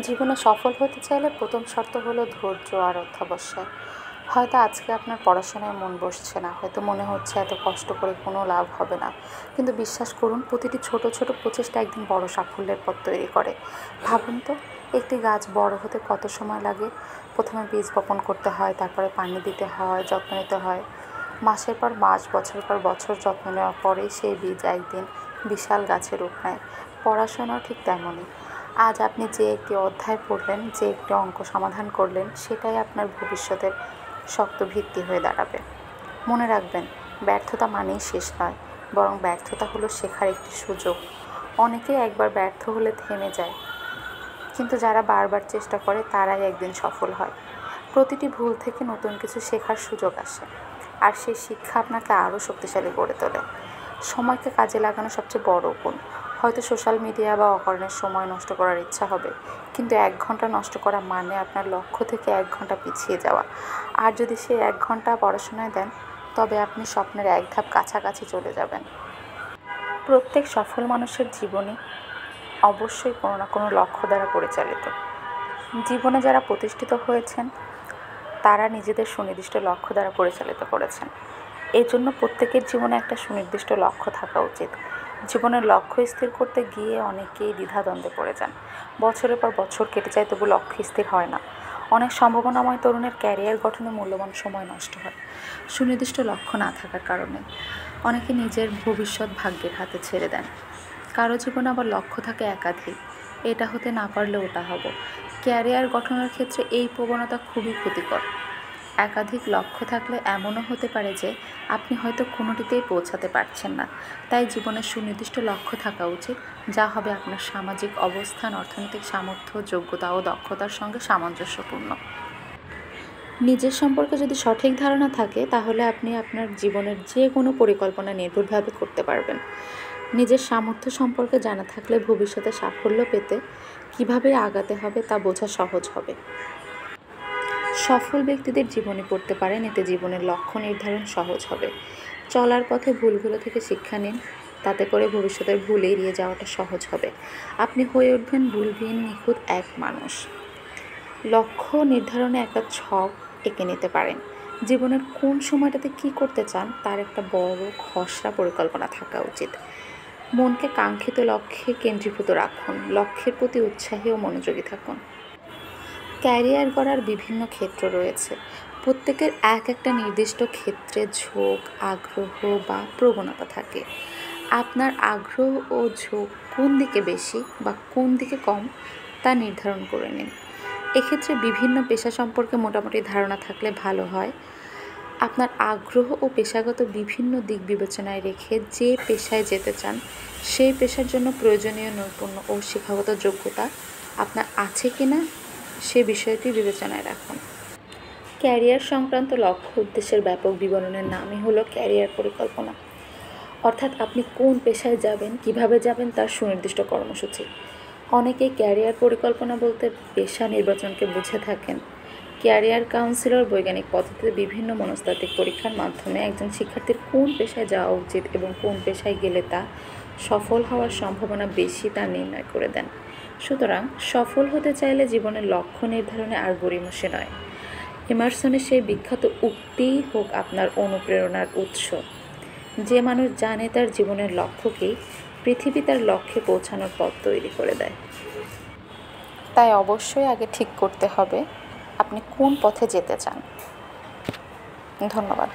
জীবনে সফল হতে চাইলে প্রথম শর্ত হলো ধৈর্য আর অধ্যবসায়। হয়তো আজকে আপনার পড়াশোনায় মন বসছে না, হয়তো মনে হচ্ছে এত কষ্ট করে কোনো লাভ হবে না, কিন্তু বিশ্বাস করুন, প্রতিটি ছোট ছোট প্রচেষ্টা একদিন বড় সাফল্যের পথ তৈরি করে। ভাবুন তো, একটি গাছ বড় হতে কত সময় লাগে। প্রথমে বীজ বপন করতে হয়, তারপরে পানি দিতে হয়, যত্ন নিতে হয়। মাসের পর মাস, বছরের পর বছর যত্ন নেওয়ার পরেই সেই বীজ একদিন বিশাল গাছের রূপ নেয়। পড়াশোনাও ঠিক তেমনই। আজ আপনি যে একটি অধ্যায় পড়লেন, যে একটি অঙ্ক সমাধান করলেন, সেটাই আপনার ভবিষ্যতের শক্ত ভিত্তি হয়ে দাঁড়াবে। মনে রাখবেন, ব্যর্থতা মানেই শেষ নয়, বরং ব্যর্থতা হলো শেখার একটি সুযোগ। অনেকেই একবার ব্যর্থ হলে থেমে যায়, কিন্তু যারা বারবার চেষ্টা করে তারাই একদিন সফল হয়। প্রতিটি ভুল থেকে নতুন কিছু শেখার সুযোগ আসে, আর সেই শিক্ষা আপনাকে আরও শক্তিশালী করে তোলে। সময়কে কাজে লাগানো সবচেয়ে বড় গুণ। হয়তো সোশ্যাল মিডিয়া বা অকারণের সময় নষ্ট করার ইচ্ছা হবে, কিন্তু 1 ঘন্টা নষ্ট করা মানে আপনার লক্ষ্য থেকে 1 ঘন্টা পিছিয়ে যাওয়া। আর যদি সেই 1 ঘন্টা পড়াশোনায় দেন, তবে আপনি স্বপ্নের 1 ধাপ কাছাকাছি চলে যাবেন। প্রত্যেক সফল মানুষের জীবনই অবশ্যই কোনো না কোনো লক্ষ্য দ্বারা পরিচালিত। জীবনে যারা প্রতিষ্ঠিত হয়েছেন, তারা নিজেদের সুনির্দিষ্ট লক্ষ্য দ্বারা পরিচালিত করেছেন। এই জন্য প্রত্যেকের জীবনে একটা সুনির্দিষ্ট লক্ষ্য থাকা উচিত। জীবনের লক্ষ্য স্থির করতে গিয়ে অনেকেই দ্বিধাদ্বন্দ্বে পড়ে যান। বছরের পর বছর কেটে যায়, তবু লক্ষ্য স্থির হয় না। অনেক সম্ভাবনাময় তরুণের ক্যারিয়ার গঠনে মূল্যবান সময় নষ্ট হয় সুনির্দিষ্ট লক্ষ্য না থাকার কারণে। অনেকে নিজের ভবিষ্যৎ ভাগ্যের হাতে ছেড়ে দেন। কারো জীবনে আবার লক্ষ্য থাকে একাধিক, এটা হতে না পারলে ওটা হব। ক্যারিয়ার গঠনের ক্ষেত্রে এই প্রবণতা খুবই ক্ষতিকর। একাধিক লক্ষ্য থাকলে এমনও হতে পারে যে আপনি হয়তো কোনোটিতেই পৌঁছাতে পারছেন না। তাই জীবনের সুনির্দিষ্ট লক্ষ্য থাকা উচিত, যা হবে আপনার সামাজিক অবস্থান, অর্থনৈতিক সামর্থ্য, যোগ্যতা ও দক্ষতার সঙ্গে সামঞ্জস্যপূর্ণ। নিজের সম্পর্কে যদি সঠিক ধারণা থাকে, তাহলে আপনি আপনার জীবনের যে কোনো পরিকল্পনা নির্ভুলভাবে করতে পারবেন। নিজের সামর্থ্য সম্পর্কে জানা থাকলে ভবিষ্যতে সাফল্য পেতে কীভাবে আগাতে হবে তা বোঝা সহজ হবে। সফল ব্যক্তিদের জীবনী পড়তে পারেন, এতে জীবনের লক্ষ্য নির্ধারণ সহজ হবে। চলার পথে ভুলগুলো থেকে শিক্ষা নিন, তাতে করে ভবিষ্যতের ভুল এড়িয়ে যাওয়াটা সহজ হবে। আপনি হয়ে উঠবেন ভুলবিহীন নিখুঁত এক মানুষ। লক্ষ্য নির্ধারণে একটা ছক এঁকে নিতে পারেন। জীবনের কোন সময়টাতে কী করতে চান তার একটা বড় খসড়া পরিকল্পনা থাকা উচিত। মনকে কাঙ্ক্ষিত লক্ষ্যে কেন্দ্রীভূত রাখুন, লক্ষ্যের প্রতি উৎসাহী ও মনোযোগী থাকুন। ক্যারিয়ার গড়ার বিভিন্ন ক্ষেত্র রয়েছে। প্রত্যেকের একটা নির্দিষ্ট ক্ষেত্রে ঝোঁক, আগ্রহ বা প্রবণতা থাকে। আপনার আগ্রহ ও ঝোঁক কোন দিকে বেশি বা কোন দিকে কম তা নির্ধারণ করে নিন। এক্ষেত্রে বিভিন্ন পেশা সম্পর্কে মোটামুটি ধারণা থাকলে ভালো হয়। আপনার আগ্রহ ও পেশাগত বিভিন্ন দিক বিবেচনায় রেখে যে পেশায় যেতে চান, সেই পেশার জন্য প্রয়োজনীয় নৈপুণ্য ও শিক্ষাগত যোগ্যতা আপনার আছে কিনা সে বিষয়টি বিবেচনায় রাখুন। ক্যারিয়ার সংক্রান্ত লক্ষ্য উদ্দেশ্যের ব্যাপক বিবরণের নামই হলো ক্যারিয়ার পরিকল্পনা। অর্থাৎ আপনি কোন পেশায় যাবেন, কিভাবে যাবেন তার সুনির্দিষ্ট কর্মসূচি। অনেকেই ক্যারিয়ার পরিকল্পনা বলতে পেশা নির্বাচনকে বুঝে থাকেন। ক্যারিয়ার কাউন্সিলর বৈজ্ঞানিক পদ্ধতিতে বিভিন্ন মনস্তাত্ত্বিক পরীক্ষার মাধ্যমে একজন শিক্ষার্থীর কোন পেশায় যাওয়া উচিত এবং কোন পেশায় গেলে তা সফল হওয়ার সম্ভাবনা বেশি তা নির্ণয় করে দেন। সুতরাং সফল হতে চাইলে জীবনের লক্ষ্য নির্ধারণে আর গড়িমসি নয়। এমারসনের সেই বিখ্যাত উক্তিই হোক আপনার অনুপ্রেরণার উৎস। যে মানুষ জানে তার জীবনের লক্ষ্য কী, পৃথিবী তার লক্ষ্যে পৌঁছানোর পথ তৈরি করে দেয়। তাই অবশ্যই আগে ঠিক করতে হবে আপনি কোন পথে যেতে চান। ধন্যবাদ।